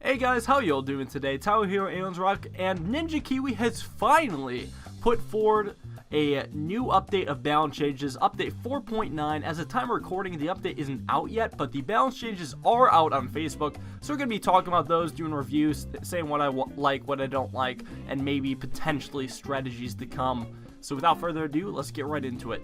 Hey guys, how y'all doing today? Tower Hero Aeon's Rock, and Ninja Kiwi has finally put forward a new update of balance changes, update 4.9. As of time of recording, the update isn't out yet, but the balance changes are out on Facebook, so we're going to be talking about those, doing reviews, saying what I like, what I don't like, and maybe potentially strategies to come. So without further ado, let's get right into it.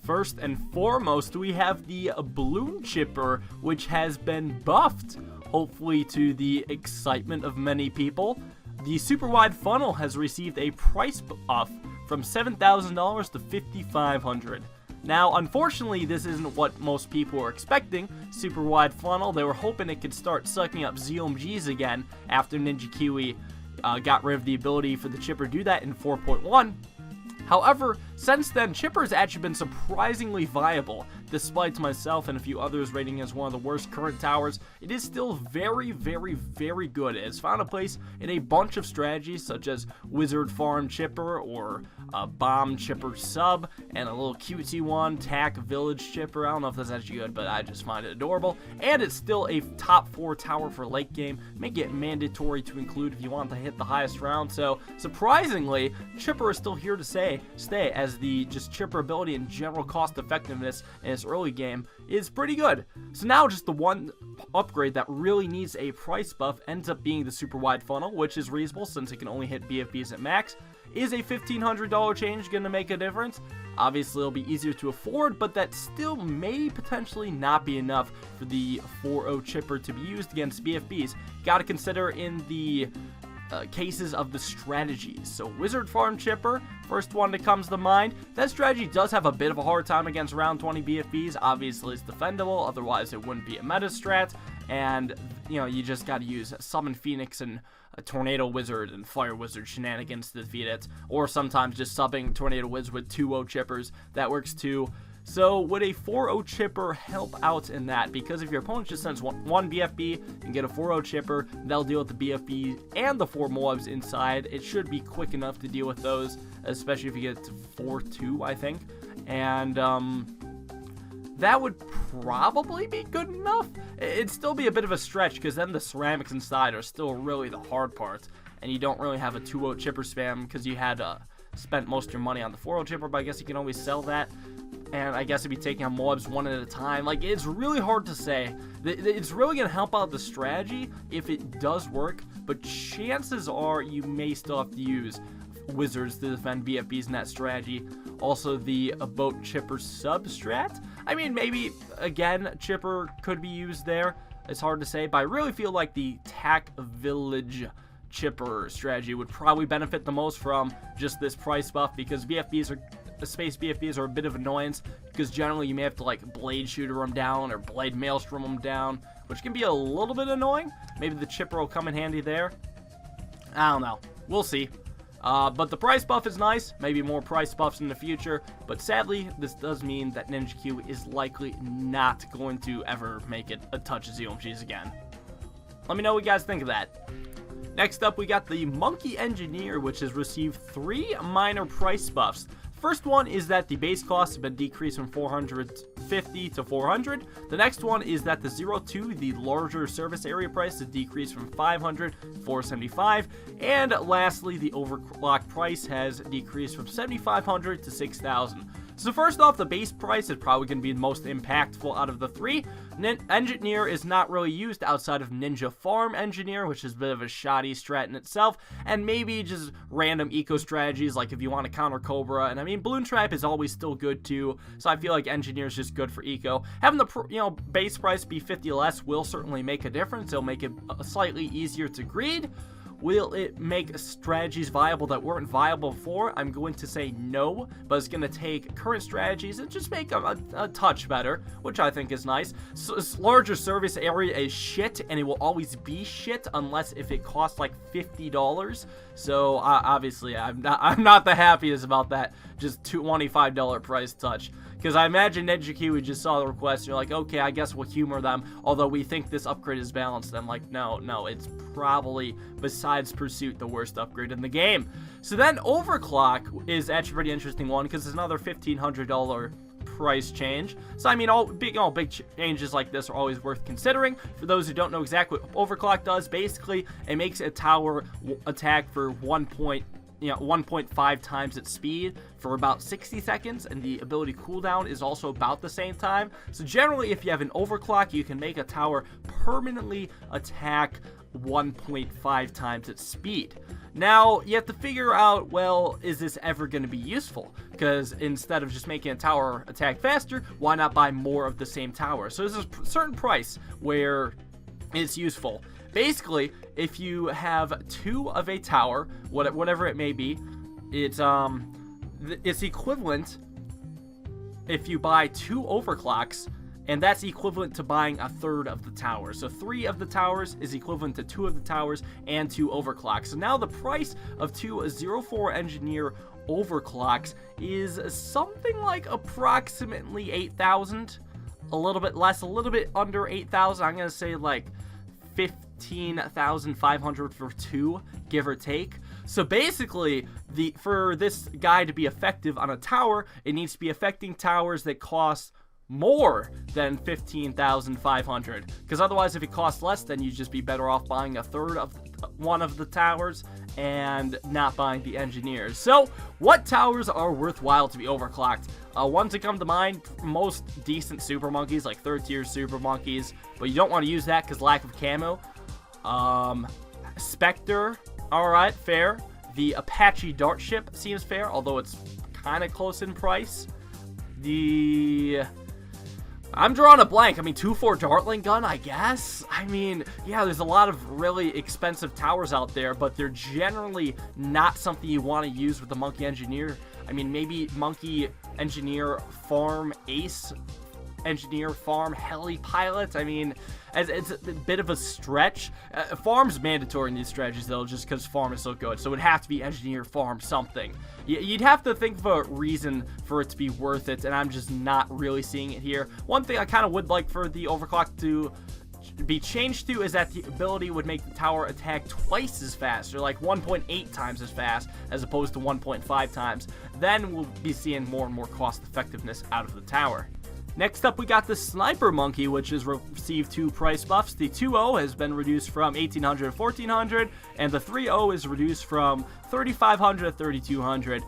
First and foremost, we have the Bloon Chipper, which has been buffed, hopefully to the excitement of many people. The super wide funnel has received a price buff from $7,000 to $5,500. Now, unfortunately, this isn't what most people were expecting. Super wide funnel, they were hoping it could start sucking up ZOMGs again after Ninja Kiwi got rid of the ability for the chipper to do that in 4.1. However, since then, Chipper has actually been surprisingly viable. Despite myself and a few others rating it as one of the worst current towers, it is still very, very, very good. It has found a place in a bunch of strategies such as Wizard Farm Chipper or Bomb Chipper Sub, and a little cutesy one, Tack Village Chipper. I don't know if that's actually good, but I just find it adorable. And it's still a top 4 tower for late game, make it mandatory to include if you want to hit the highest round. So, surprisingly, Chipper is still here to stay as the just chipper ability and general cost effectiveness in its early game is pretty good. So now just the one upgrade that really needs a price buff ends up being the super wide funnel, which is reasonable since it can only hit BFBs at max. Is a $1,500 change going to make a difference? Obviously it'll be easier to afford, but that still may potentially not be enough for the 4.0 chipper to be used against BFBs. Got to consider in the cases of the strategies. So Wizard Farm Chipper, first one that comes to mind. That strategy does have a bit of a hard time against round 20 BFBs. Obviously it's defendable, otherwise it wouldn't be a meta strat, and you just got to use Summon Phoenix and a Tornado Wizard and Fire Wizard shenanigans to defeat it, or sometimes just subbing Tornado Wizard with 2.0 chippers, that works too. So would a 4.0 chipper help out in that? Because if your opponent just sends one BFB and get a 4.0 chipper, that'll deal with the BFB and the 4 mobs inside. It should be quick enough to deal with those, especially if you get to 4.2, I think. And that would probably be good enough. It'd still be a bit of a stretch because then the ceramics inside are still really the hard part. And you don't really have a 2.0 chipper spam because you had spent most of your money on the 4.0 chipper, but I guess you can always sell that. And I guess it'd be taking on mobs one at a time. Like, it's really hard to say. It's really going to help out the strategy if it does work, but chances are you may still have to use wizards to defend BFBs in that strategy. Also, the boat chipper sub strat. I mean, maybe, again, chipper could be used there. It's hard to say, but I really feel like the Tack Village chipper strategy would probably benefit the most from just this price buff, because space BFBs are a bit of annoyance, because generally you may have to like blade shooter them down or blade maelstrom them down, which can be a little bit annoying. Maybe the chipper will come in handy there. I don't know. We'll see. But the price buff is nice. Maybe more price buffs in the future. But sadly, this does mean that Ninja Kiwi is likely not going to ever make it a touch of ZOMGs again. Let me know what you guys think of that. Next up, we got the Monkey Engineer, which has received 3 minor price buffs. First one is that the base cost has been decreased from 450 to 400. The next one is that the 0.2, the larger service area price, is decreased from 500 to 475. And lastly, the overclock price has decreased from 7,500 to 6,000. So first off, the base price is probably going to be the most impactful out of the 3. Engineer is not really used outside of Ninja Farm Engineer, which is a bit of a shoddy strat in itself, and maybe just random eco strategies, like if you want to counter Cobra. And I mean, Bloon Trap is always still good too, so I feel like Engineer is just good for eco. Having the base price be 50 less will certainly make a difference. It'll make it slightly easier to greed. Will it make strategies viable that weren't viable before? I'm going to say no, but it's going to take current strategies and just make them a touch better, which I think is nice. So this larger service area is shit, and it will always be shit unless if it costs like $50. So obviously, I'm not the happiest about that just $25 price touch. Because I imagine Ninja Kiwi just saw the request, and you're like, okay, I guess we'll humor them, although we think this upgrade is balanced. I'm like, no, it's probably, besides Pursuit, the worst upgrade in the game. So then Overclock is actually a pretty interesting one, because it's another $1,500 price change. So I mean, all big changes like this are always worth considering. For those who don't know exactly what overclock does, basically it makes a tower attack for 1.5 times its speed for about 60 seconds, and the ability cooldown is also about the same time. So generally, if you have an overclock, you can make a tower permanently attack 1.5 times its speed. Now, you have to figure out, well, is this ever going to be useful? Because instead of just making a tower attack faster, why not buy more of the same tower? So there's a certain price where it's useful. Basically, if you have 2 of a tower, whatever it may be, it's equivalent if you buy 2 overclocks, and that's equivalent to buying 1/3 of the tower. So 3 of the towers is equivalent to 2 of the towers and 2 overclocks. So now the price of 2 04 engineer overclocks is something like approximately 8,000, a little bit less, a little bit under 8,000. I'm gonna say like 15,500 for 2, give or take. So basically, for this guy to be effective on a tower, it needs to be affecting towers that cost more than 15,500, because otherwise, if it costs less, then you'd just be better off buying 1/3 of one of the towers and not buying the engineers. So what towers are worthwhile to be overclocked? Ones that come to mind, most decent super monkeys, like 3rd tier super monkeys, but you don't want to use that because lack of camo. Spectre, alright, fair. The Apache dart ship seems fair, although it's kind of close in price. I'm drawing a blank. I mean, 2-4 Dartling gun, I guess? I mean, yeah, there's a lot of really expensive towers out there, but they're generally not something you want to use with the Monkey Engineer. I mean, maybe Monkey Engineer Farm Ace Engineer Farm Heli Pilot. I mean, it's a bit of a stretch. Farm's mandatory in these strategies, though, just because farm is so good. So it would have to be engineer farm something. You'd have to think of a reason for it to be worth it, and I'm just not really seeing it here. One thing I kind of would like for the overclock to be changed to is that the ability would make the tower attack twice as fast, or like 1.8 times as fast, as opposed to 1.5 times. Then we'll be seeing more and more cost effectiveness out of the tower. Next up, we got the Sniper Monkey, which has received 2 price buffs. The 2.0 has been reduced from 1,800 to 1,400, and the 3.0 is reduced from 3,500 to 3,200.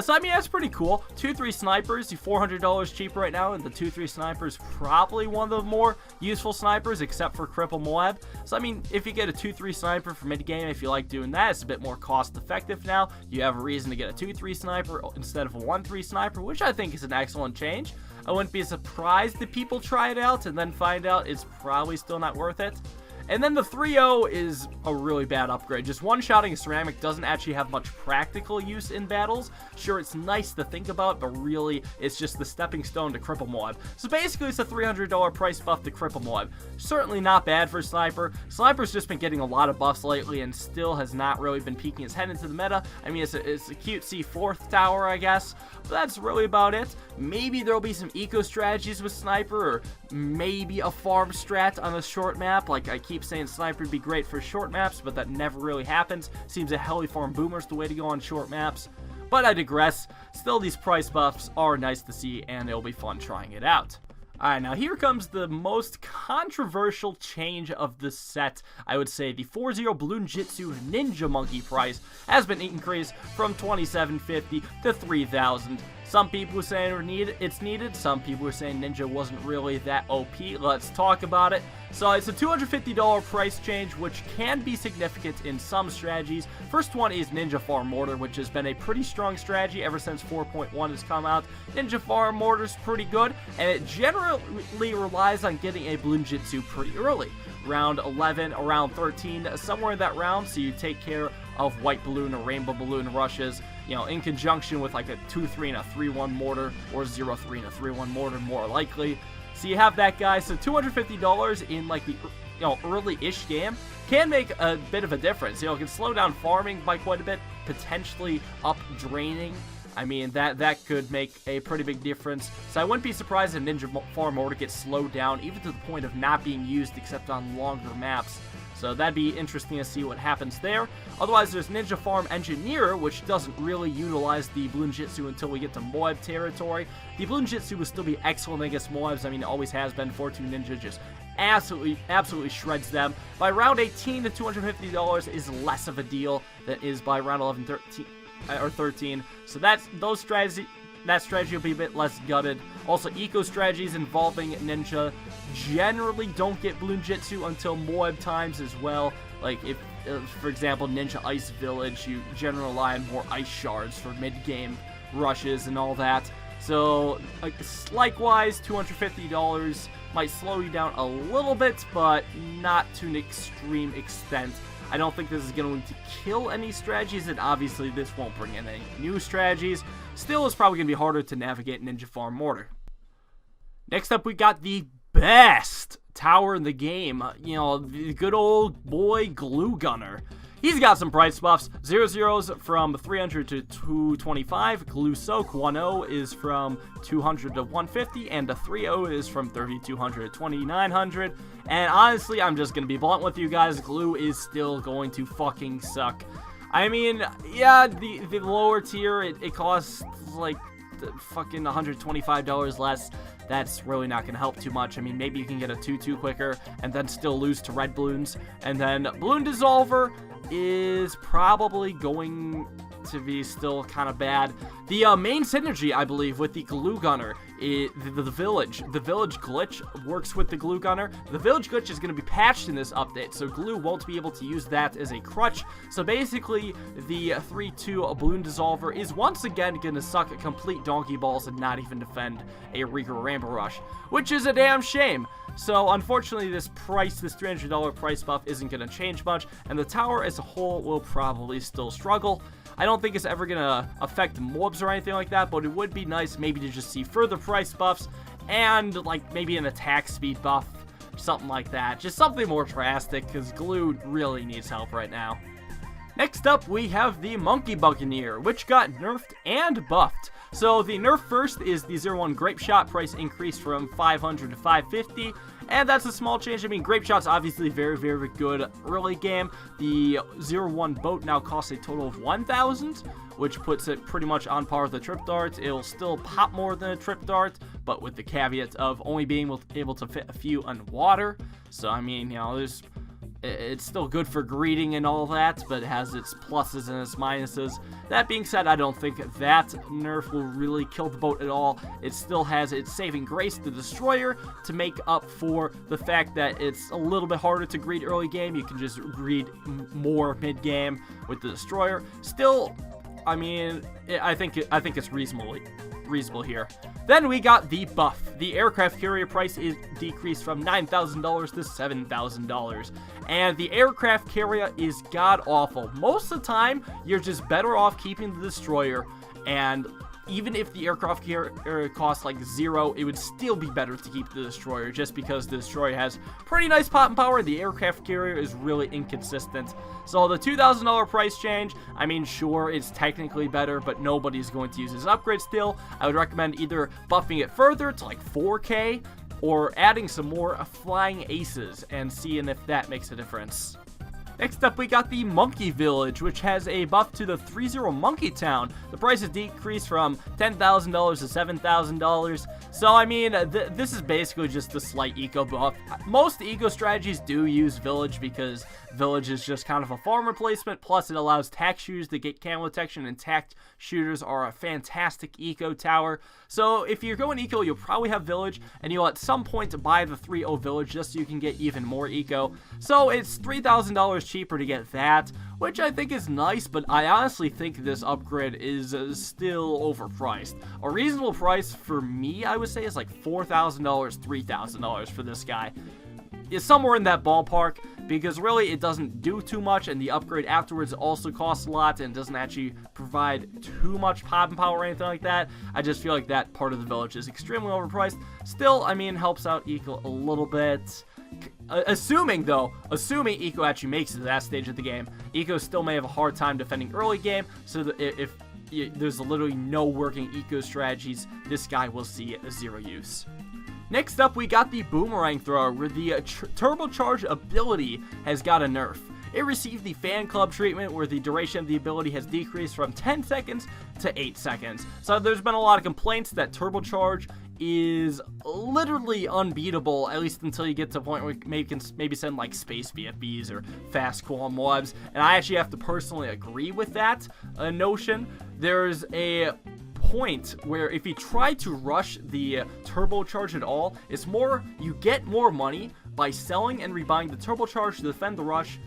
So I mean, that's pretty cool. 2-3 snipers, the $400 cheaper right now, and the 2-3 sniper is probably one of the more useful snipers, except for Cripple Moab. So I mean, if you get a 2-3 sniper for mid-game, if you like doing that, it's a bit more cost-effective now. You have a reason to get a 2-3 sniper instead of a 1-3 sniper, which I think is an excellent change. I wouldn't be surprised if people try it out and then find out it's probably still not worth it. And then the 3.0 is a really bad upgrade. Just one-shotting a ceramic doesn't actually have much practical use in battles. Sure, it's nice to think about, but really, it's just the stepping stone to Cripple Moab. So basically, it's a $300 price buff to Cripple Moab. Certainly not bad for Sniper. Sniper's just been getting a lot of buffs lately and still has not really been peeking his head into the meta. I mean, it's a cutesy 4th tower, I guess, but that's really about it. Maybe there'll be some eco strategies with Sniper, or maybe a farm strat on a short map. Like, I keep saying Sniper would be great for short maps, but that never really happens. Seems a Heli Farm Boomer's the way to go on short maps. But I digress. Still, these price buffs are nice to see, and it'll be fun trying it out. Alright, now here comes the most controversial change of the set. I would say the 4-0 Bloon Jitsu Ninja Monkey price has been increased from $2,750 to $3,000. Some people are saying it's needed. Some people are saying Ninja wasn't really that OP. Let's talk about it. So it's a $250 price change, which can be significant in some strategies. First one is Ninja Farm Mortar, which has been a pretty strong strategy ever since 4.1 has come out. Ninja Farm Mortar is pretty good, and it generally relies on getting a Bloon Jitsu pretty early. Round 11, around 13, somewhere in that round, so you take care of white balloon or rainbow balloon rushes, you know, in conjunction with like a 2-3 and a 3-1 mortar, or 0-3 and a 3-1 mortar more likely. So you have that guy. So $250 in like the early-ish game can make a bit of a difference. You know, it can slow down farming by quite a bit, potentially up draining. I mean, that could make a pretty big difference. So I wouldn't be surprised if Ninja Farm Mortar gets slowed down, even to the point of not being used except on longer maps. So that'd be interesting to see what happens there. Otherwise, there's Ninja Farm Engineer, which doesn't really utilize the Bloon Jitsu until we get to Moab territory. The Bloon Jitsu will still be excellent against Moabs. I mean, it always has been. Fortune Ninja just absolutely shreds them. By round 18, the $250 is less of a deal than is by round 11, 13. So that strategy will be a bit less gutted. Also, eco strategies involving Ninja generally don't get Bloon Jitsu until Moab times as well. Like, if, for example, Ninja Ice Village, you generally rely on more ice shards for mid-game rushes and all that. So, likewise, $250 might slow you down a little bit, but not to an extreme extent. I don't think this is going to kill any strategies, and obviously this won't bring in any new strategies. Still, it's probably going to be harder to navigate Ninja Farm Mortar. Next up, we got the best tower in the game. You know, the good old boy Glue Gunner. He's got some price buffs. 0-0s from 300 to 225. Glue Soak 1-0 is from 200 to 150. And the 3-0 is from 3200 to 2900. And honestly, I'm just going to be blunt with you guys. Glue is still going to fucking suck. I mean, yeah, the lower tier, it costs like fucking $125 less. That's really not going to help too much. I mean, maybe you can get a 2-2 quicker and then still lose to red balloons. And then Bloon Dissolver is probably going to be still kind of bad. The main synergy, I believe, with the Glue Gunner is the Village. The Village glitch works with the Glue Gunner. The Village glitch is going to be patched in this update, so Glue won't be able to use that as a crutch. So basically, the 3-2 Bloon Dissolver is once again going to suck at complete donkey balls and not even defend a Reaper Ramble Rush, which is a damn shame. So, unfortunately, this $300 price buff isn't going to change much, and the tower as a whole will probably still struggle. I don't think it's ever going to affect mobs or anything like that, but it would be nice maybe to just see further price buffs and, like, maybe an attack speed buff, something like that. Just something more drastic, because Glue really needs help right now. Next up, we have the Monkey Buccaneer, which got nerfed and buffed. So the nerf first is the 0-1 Grape Shot price increased from 500 to 550, and that's a small change. I mean, Grape Shot's obviously very good early game. The 0-1 Boat now costs a total of 1,000, which puts it pretty much on par with the Trip Dart. It'll still pop more than a Trip Dart, but with the caveat of only being able to fit a few underwater. So, I mean, you know, it's still good for greeting and all that, but it has its pluses and its minuses. That being said, I don't think that nerf will really kill the boat at all. It still has its saving grace, the Destroyer, to make up for the fact that it's a little bit harder to greet early game. You can just greet more mid-game with the Destroyer. Still, I mean, I think it's reasonable here. Then we got the buff. The aircraft carrier price is decreased from $9,000 to $7,000. And the aircraft carrier is god-awful. Most of the time, you're just better off keeping the Destroyer. And even if the aircraft carrier costs like 0, it would still be better to keep the Destroyer, just because the Destroyer has pretty nice pop and power. The aircraft carrier is really inconsistent. So the $2,000 price change, I mean, sure, it's technically better, but nobody's going to use this upgrade still. I would recommend either buffing it further to like 4K, or adding some more flying aces and seeing if that makes a difference. Next up, we got the Monkey Village, which has a buff to the 3-0 Monkey Town. The price is decreased from $10,000 to $7,000. So, I mean, this is basically just a slight eco buff. Most eco strategies do use Village because Village is just kind of a farm replacement, plus it allows tact shooters to get camo detection, and tact shooters are a fantastic eco tower. So, if you're going eco, you'll probably have Village, and you'll at some point buy the 3-0 Village just so you can get even more eco. So, it's $3,000 cheaper to get that, which I think is nice, but I honestly think this upgrade is still overpriced. A reasonable price for me, I would say, is like $4,000, $3,000 for this guy. It's somewhere in that ballpark, because really it doesn't do too much, and the upgrade afterwards also costs a lot and doesn't actually provide too much pop and power or anything like that. I just feel like that part of the village is extremely overpriced. Still, I mean, helps out Eco a little bit. Assuming Eco actually makes it to that stage of the game. Eco still may have a hard time defending early game, so that if there's literally no working Eco strategies, this guy will see 0 use. Next up, we got the Boomerang Thrower, where the turbocharge ability has got a nerf. It received the Fan Club treatment, where the duration of the ability has decreased from 10 seconds to 8 seconds. So there's been a lot of complaints that turbocharge is literally unbeatable, at least until you get to a point where you can maybe send like space VFBs or fast cool mobs, and I actually have to personally agree with that notion. There's a point where if you try to rush the turbocharge at all, it's more, you get more money by selling and rebuying the turbocharge to defend the rush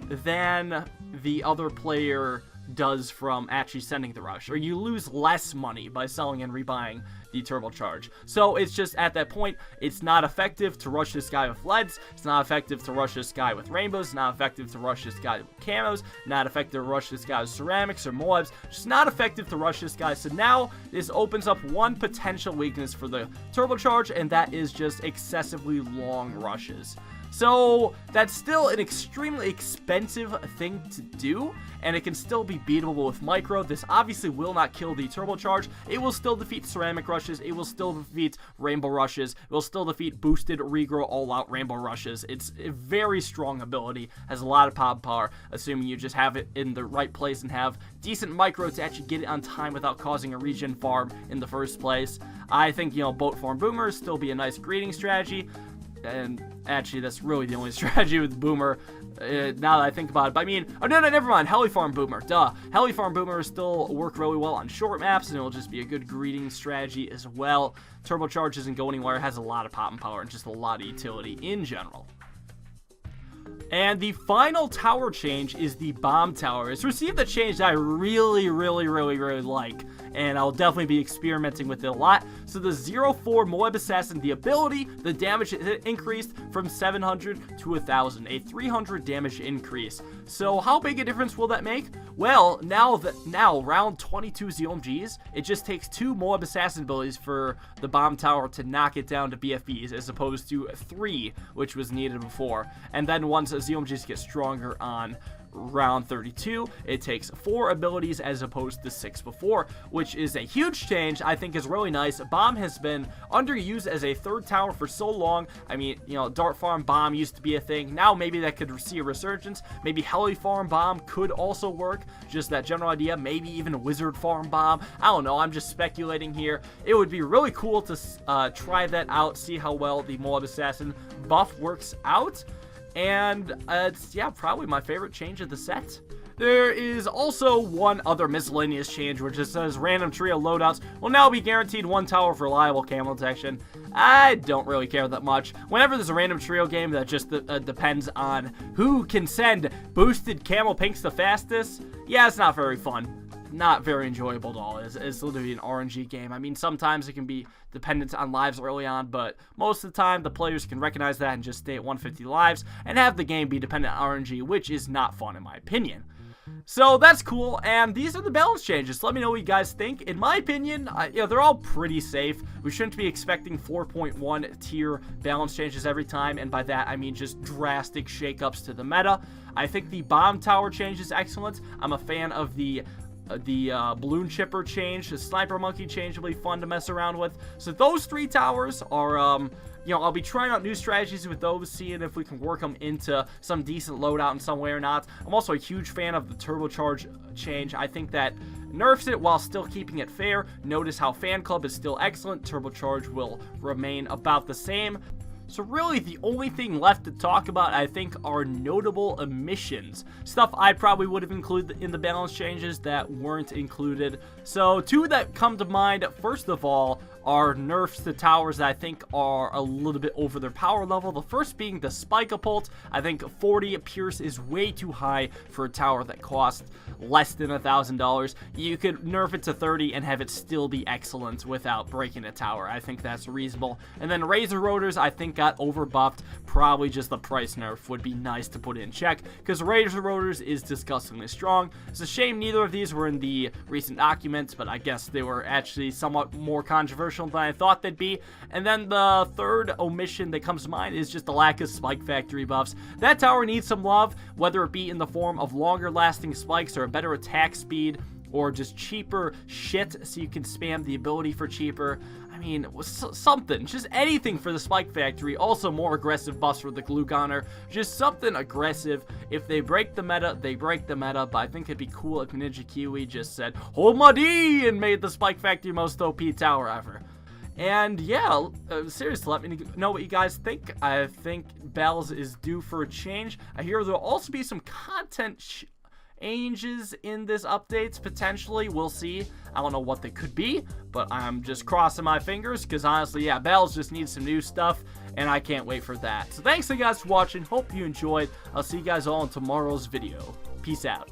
than the other player does from actually sending the rush, or you lose less money by selling and rebuying the turbocharge. So it's just at that point, it's not effective to rush this guy with leads, it's not effective to rush this guy with rainbows, it's not effective to rush this guy with camos, not effective to rush this guy with ceramics or mobs, just not effective to rush this guy. So now this opens up one potential weakness for the turbocharge, and that is just excessively long rushes. So that's still an extremely expensive thing to do, and it can still be beatable with micro. This obviously will not kill the turbocharge. It will still defeat ceramic rushes. It will still defeat rainbow rushes. It will still defeat boosted regrow all-out rainbow rushes. It's a very strong ability, has a lot of pop power, assuming you just have it in the right place and have decent micro to actually get it on time without causing a regen farm in the first place. I think, boat farm boomers still be a nice greeting strategy. And actually, that's really the only strategy with Boomer, now that I think about it. But I mean, oh no, never mind, Heli Farm Boomer, duh. Heli Farm Boomer still work really well on short maps, and it'll just be a good greeting strategy as well. Turbocharge doesn't go anywhere, has a lot of pop and power, and just a lot of utility in general. And the final tower change is the Bomb Tower. It's received a change that I really like, and I'll definitely be experimenting with it a lot. So the 0-4 Moab Assassin, the ability, the damage increased from 700 to 1,000, a 300 damage increase. So how big a difference will that make? Well, now round 22 ZOMGs, it just takes 2 Moab Assassin abilities for the Bomb Tower to knock it down to BFBs, as opposed to 3, which was needed before. And then once ZOMGs get stronger on round 32, it takes 4 abilities as opposed to 6 before, which is a huge change. I think is really nice. Bomb has been underused as a third tower for so long. I mean, Dart Farm Bomb used to be a thing. Now maybe that could see a resurgence. Maybe Heli Farm Bomb could also work. Just that general idea. Maybe even a Wizard Farm Bomb. I don't know. I'm just speculating here. It would be really cool to try that out, see how well the Moab Assassin buff works out. And it's, probably my favorite change of the set. There is also one other miscellaneous change, which just says random trio loadouts will now be guaranteed 1 tower for reliable camo detection. I don't really care that much. Whenever there's a random trio game that just depends on who can send boosted camo pinks the fastest, it's not very fun. Not very enjoyable at all. It's literally an RNG game. I mean, sometimes it can be dependent on lives early on, but most of the time the players can recognize that and just stay at 150 lives and have the game be dependent on RNG, which is not fun in my opinion. So that's cool, and these are the balance changes. Let me know what you guys think. In my opinion, they're all pretty safe. We shouldn't be expecting 4.1 tier balance changes every time, and by that I mean just drastic shakeups to the meta. I think the Bomb Tower change is excellent. I'm a fan of the Balloon Chipper change. The Sniper Monkey change will be fun to mess around with. So those 3 towers are, I'll be trying out new strategies with those, seeing if we can work them into some decent loadout in some way or not. I'm also a huge fan of the Turbocharge change. I think that nerfs it while still keeping it fair. Notice how Fan Club is still excellent. Turbocharge will remain about the same. So really, the only thing left to talk about, I think, are notable omissions. Stuff I probably would have included in the balance changes that weren't included. So 2 that come to mind, first of all, are nerfs to towers that I think are a little bit over their power level. The first being the Spike-a-Pult. I think 40 Pierce is way too high for a tower that costs less than $1,000. You could nerf it to 30 and have it still be excellent without breaking a tower. I think that's reasonable. And then Razor Rotors, I think, got overbuffed. Probably just the price nerf would be nice to put in check, because Razor Rotors is disgustingly strong. It's a shame neither of these were in the recent documents, but I guess they were actually somewhat more controversial than I thought they'd be. And then the third omission that comes to mind is just the lack of Spike Factory buffs. That tower needs some love, whether it be in the form of longer lasting spikes or a better attack speed, or just cheaper shit so you can spam the ability for cheaper. I mean, something, just anything for the Spike Factory. Also, more aggressive buffs for the Glue Gunner. Just something aggressive. If they break the meta, they break the meta. But I think it'd be cool if Ninja Kiwi just said, "Hold my D," and made the Spike Factory most OP tower ever. And yeah, seriously, let me know what you guys think. I think Battles is due for a change. I hear there'll also be some content changes in this updates, potentially. We'll see. I don't know what they could be, but I'm just crossing my fingers, because honestly, yeah, Battles just needs some new stuff, and I can't wait for that. So thanks, you guys, for watching. Hope you enjoyed. I'll see you guys all in tomorrow's video. Peace out.